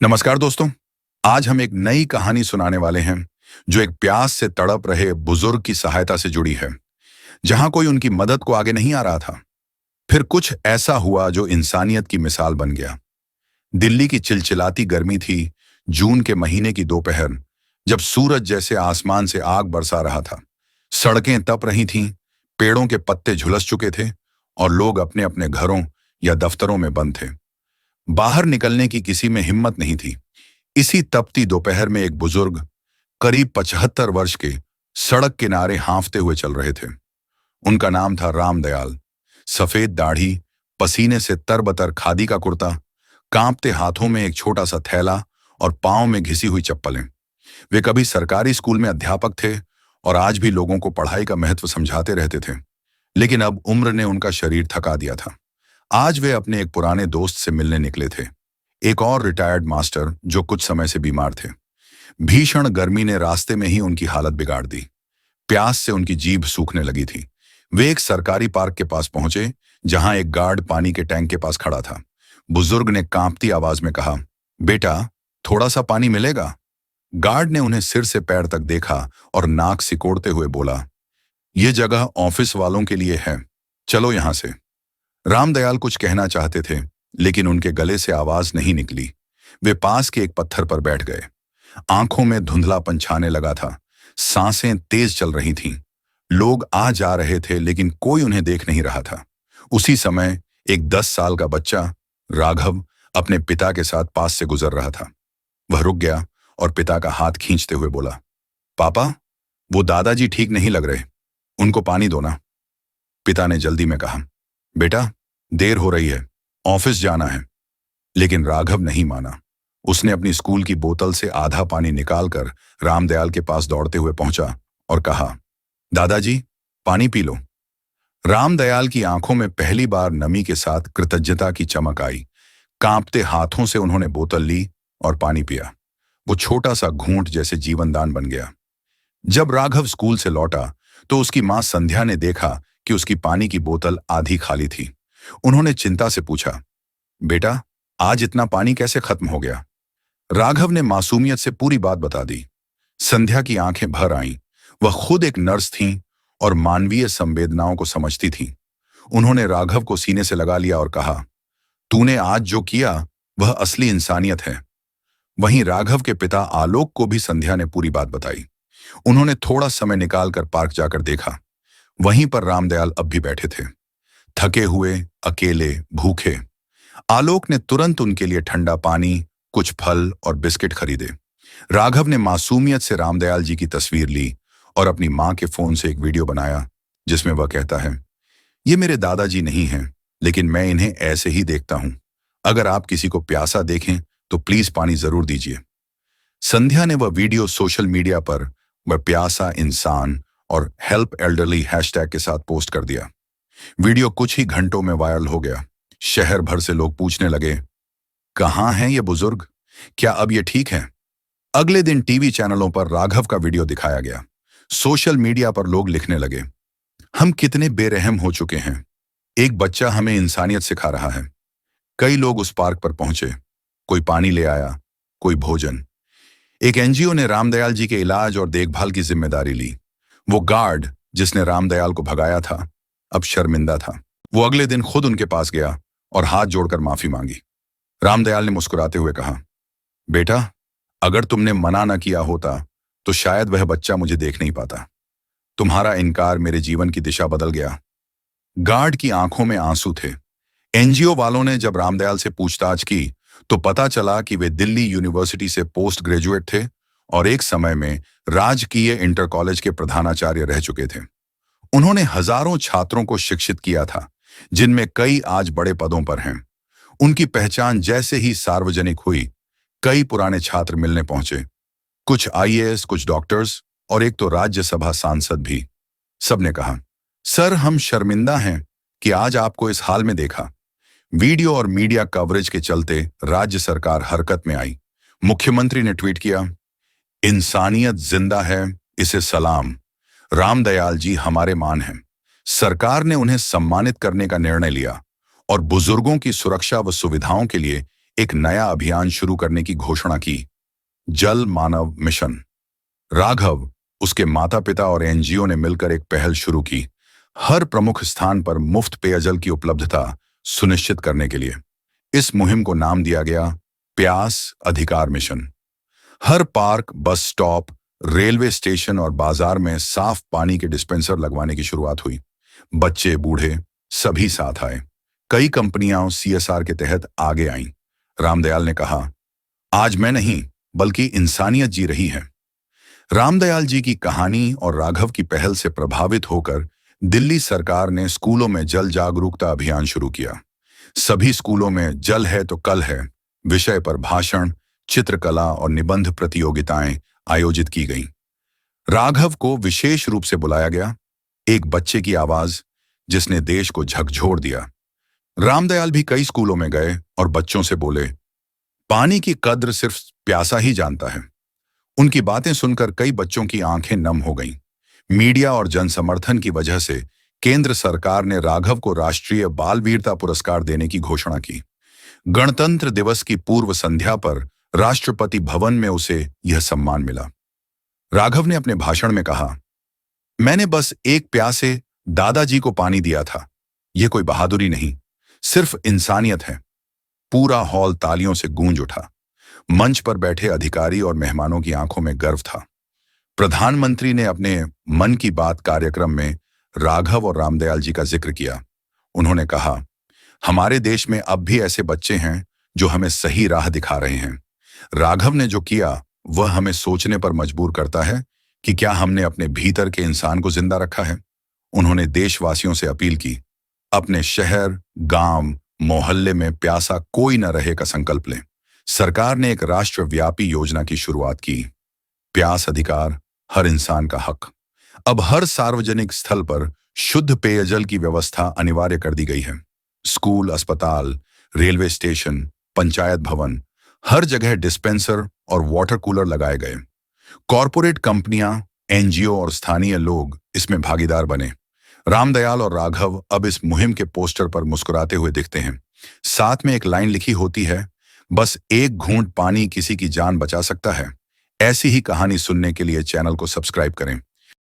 नमस्कार दोस्तों। आज हम एक नई कहानी सुनाने वाले हैं जो एक प्यास से तड़प रहे बुजुर्ग की सहायता से जुड़ी है, जहां कोई उनकी मदद को आगे नहीं आ रहा था। फिर कुछ ऐसा हुआ जो इंसानियत की मिसाल बन गया। दिल्ली की चिलचिलाती गर्मी थी। जून के महीने की दोपहर, जब सूरज जैसे आसमान से आग बरसा रहा था। सड़कें तप रही थीं, पेड़ों के पत्ते झुलस चुके थे और लोग अपने अपने घरों या दफ्तरों में बंद थे। बाहर निकलने की किसी में हिम्मत नहीं थी। इसी तपती दोपहर में एक बुजुर्ग, करीब 75 वर्ष के, सड़क किनारे हांफते हुए चल रहे थे। उनका नाम था रामदयाल। सफेद दाढ़ी, पसीने से तरबतर खादी का कुर्ता, कांपते हाथों में एक छोटा सा थैला और पांव में घिसी हुई चप्पलें। वे कभी सरकारी स्कूल में अध्यापक थे और आज भी लोगों को पढ़ाई का महत्व समझाते रहते थे। लेकिन अब उम्र ने उनका शरीर थका दिया था। आज वे अपने एक पुराने दोस्त से मिलने निकले थे, एक और रिटायर्ड मास्टर जो कुछ समय से बीमार थे। भीषण गर्मी ने रास्ते में ही उनकी हालत बिगाड़ दी। प्यास से उनकी जीभ सूखने लगी थी। वे एक सरकारी पार्क के पास पहुंचे, जहां एक गार्ड पानी के टैंक के पास खड़ा था। बुजुर्ग ने कांपती आवाज में कहा, बेटा, थोड़ा सा पानी मिलेगा? गार्ड ने उन्हें सिर से पैर तक देखा और नाक सिकोड़ते हुए बोला, यह जगह ऑफिस वालों के लिए है, चलो यहां से। रामदयाल कुछ कहना चाहते थे, लेकिन उनके गले से आवाज नहीं निकली। वे पास के एक पत्थर पर बैठ गए। आंखों में धुंधलापन छाने लगा था। सांसें तेज चल रही थीं। लोग आ जा रहे थे, लेकिन कोई उन्हें देख नहीं रहा था। उसी समय एक 10 साल का बच्चा, राघव, अपने पिता के साथ पास से गुजर रहा था। वह रुक गया और पिता का हाथ खींचते हुए बोला, पापा, वो दादाजी ठीक नहीं लग रहे, उनको पानी दो ना। पिता ने जल्दी में कहा, बेटा, देर हो रही है, ऑफिस जाना है। लेकिन राघव नहीं माना। उसने अपनी स्कूल की बोतल से आधा पानी निकालकर रामदयाल के पास दौड़ते हुए पहुंचा और कहा, दादाजी, पानी पी लो। रामदयाल की आंखों में पहली बार नमी के साथ कृतज्ञता की चमक आई। कांपते हाथों से उन्होंने बोतल ली और पानी पिया। वो छोटा सा घूंट जैसे जीवनदान बन गया। जब राघव स्कूल से लौटा तो उसकी मां संध्या ने देखा कि उसकी पानी की बोतल आधी खाली थी। उन्होंने चिंता से पूछा, बेटा, आज इतना पानी कैसे खत्म हो गया? राघव ने मासूमियत से पूरी बात बता दी। संध्या की आंखें भर आईं। वह खुद एक नर्स थीं और मानवीय संवेदनाओं को समझती थीं। उन्होंने राघव को सीने से लगा लिया और कहा, तूने आज जो किया वह असली इंसानियत है। वहीं राघव के पिता आलोक को भी संध्या ने पूरी बात बताई। उन्होंने थोड़ा समय निकालकर पार्क जाकर देखा। वहीं पर रामदयाल अब भी बैठे थे, थके हुए, अकेले, भूखे। आलोक ने तुरंत उनके लिए ठंडा पानी, कुछ फल और बिस्किट खरीदे। राघव ने मासूमियत से रामदयाल जी की तस्वीर ली और अपनी मां के फोन से एक वीडियो बनाया, जिसमें वह कहता है, ये मेरे दादाजी नहीं हैं, लेकिन मैं इन्हें ऐसे ही देखता हूं। अगर आप किसी को प्यासा देखें तो प्लीज पानी जरूर दीजिए। संध्या ने वह वीडियो सोशल मीडिया पर वह प्यासा इंसान और हेल्प एल्डरली हैशटैग के साथ पोस्ट कर दिया। वीडियो कुछ ही घंटों में वायरल हो गया। शहर भर से लोग पूछने लगे, कहां हैं ये बुजुर्ग? क्या अब ये ठीक है? अगले दिन टीवी चैनलों पर राघव का वीडियो दिखाया गया। सोशल मीडिया पर लोग लिखने लगे, हम कितने बेरहम हो चुके हैं। एक बच्चा हमें इंसानियत सिखा रहा है। कई लोग उस पार्क पर पहुंचे। कोई पानी ले आया, कोई भोजन। एक एनजीओ ने रामदयाल जी के इलाज और देखभाल की जिम्मेदारी ली। वो गार्ड जिसने रामदयाल को भगाया था, अब शर्मिंदा था। वो अगले दिन खुद उनके पास गया और हाथ जोड़कर माफी मांगी। रामदयाल ने मुस्कुराते हुए कहा, बेटा, अगर तुमने मना न किया होता तो शायद वह बच्चा मुझे देख नहीं पाता। तुम्हारा इनकार मेरे जीवन की दिशा बदल गया। गार्ड की आंखों में आंसू थे। एनजीओ वालों ने जब रामदयाल से पूछताछ की तो पता चला कि वे दिल्ली यूनिवर्सिटी से पोस्ट ग्रेजुएट थे और एक समय में राजकीय इंटर कॉलेज के प्रधानाचार्य रह चुके थे। उन्होंने हजारों छात्रों को शिक्षित किया था, जिनमें कई आज बड़े पदों पर हैं। उनकी पहचान जैसे ही सार्वजनिक हुई, कई पुराने छात्र मिलने पहुंचे। कुछ आईएएस, कुछ डॉक्टर्स और एक तो राज्यसभा सांसद भी। सबने कहा, सर, हम शर्मिंदा हैं कि आज आपको इस हाल में देखा। वीडियो और मीडिया कवरेज के चलते राज्य सरकार हरकत में आई। मुख्यमंत्री ने ट्वीट किया, इंसानियत जिंदा है, इसे सलाम। रामदयाल जी हमारे मान हैं। सरकार ने उन्हें सम्मानित करने का निर्णय लिया और बुजुर्गों की सुरक्षा व सुविधाओं के लिए एक नया अभियान शुरू करने की घोषणा की, जल मानव मिशन। राघव, उसके माता पिता और एनजीओ ने मिलकर एक पहल शुरू की, हर प्रमुख स्थान पर मुफ्त पेयजल की उपलब्धता सुनिश्चित करने के लिए। इस मुहिम को नाम दिया गया प्यास अधिकार मिशन। हर park, bus stop, railway station और बाजार में साफ पानी के डिस्पेंसर लगवाने की शुरुआत हुई। बच्चे, बूढ़े, सभी साथ आए। कई कंपनियां सीएसआर के तहत आगे आईं। रामदयाल ने कहा, आज मैं नहीं, बल्कि इंसानियत जी रही है। रामदयाल जी की कहानी और राघव की पहल से प्रभावित होकर दिल्ली सरकार ने स्कूलों में जल जागरूकता अभियान शुरू किया। सभी स्कूलों में जल है तो कल है विषय पर भाषण, चित्रकला और निबंध प्रतियोगिताएं आयोजित की गईं। राघव को विशेष रूप से बुलाया गया, एक बच्चे की आवाज जिसने देश को झकझोर दिया। रामदयाल भी कई स्कूलों में गए और बच्चों से बोले, पानी की कद्र सिर्फ प्यासा ही जानता है। उनकी बातें सुनकर कई बच्चों की आंखें नम हो गईं। मीडिया और जनसमर्थन की वजह से केंद्र सरकार ने राघव को राष्ट्रीय बाल वीरता पुरस्कार देने की घोषणा की। गणतंत्र दिवस की पूर्व संध्या पर राष्ट्रपति भवन में उसे यह सम्मान मिला। राघव ने अपने भाषण में कहा, मैंने बस एक प्यासे दादाजी को पानी दिया था। यह कोई बहादुरी नहीं, सिर्फ इंसानियत है। पूरा हॉल तालियों से गूंज उठा। मंच पर बैठे अधिकारी और मेहमानों की आंखों में गर्व था। प्रधानमंत्री ने अपने मन की बात कार्यक्रम में राघव और रामदयाल जी का जिक्र किया। उन्होंने कहा, हमारे देश में अब भी ऐसे बच्चे हैं जो हमें सही राह दिखा रहे हैं। राघव ने जो किया वह हमें सोचने पर मजबूर करता है कि क्या हमने अपने भीतर के इंसान को जिंदा रखा है। उन्होंने देशवासियों से अपील की, अपने शहर, गांव, मोहल्ले में प्यासा कोई न रहे का संकल्प लें। सरकार ने एक राष्ट्रव्यापी योजना की शुरुआत की, प्यास अधिकार, हर इंसान का हक। अब हर सार्वजनिक स्थल पर शुद्ध पेयजल की व्यवस्था अनिवार्य कर दी गई है। स्कूल, अस्पताल, रेलवे स्टेशन, पंचायत भवन, हर जगह डिस्पेंसर और वाटर कूलर लगाए गए। कॉरपोरेट कंपनियां, एनजीओ और स्थानीय लोग इसमें भागीदार बने। रामदयाल और राघव अब इस मुहिम के पोस्टर पर मुस्कुराते हुए दिखते हैं। साथ में एक लाइन लिखी होती है, बस एक घूंट पानी किसी की जान बचा सकता है। ऐसी ही कहानी सुनने के लिए चैनल को सब्सक्राइब करें।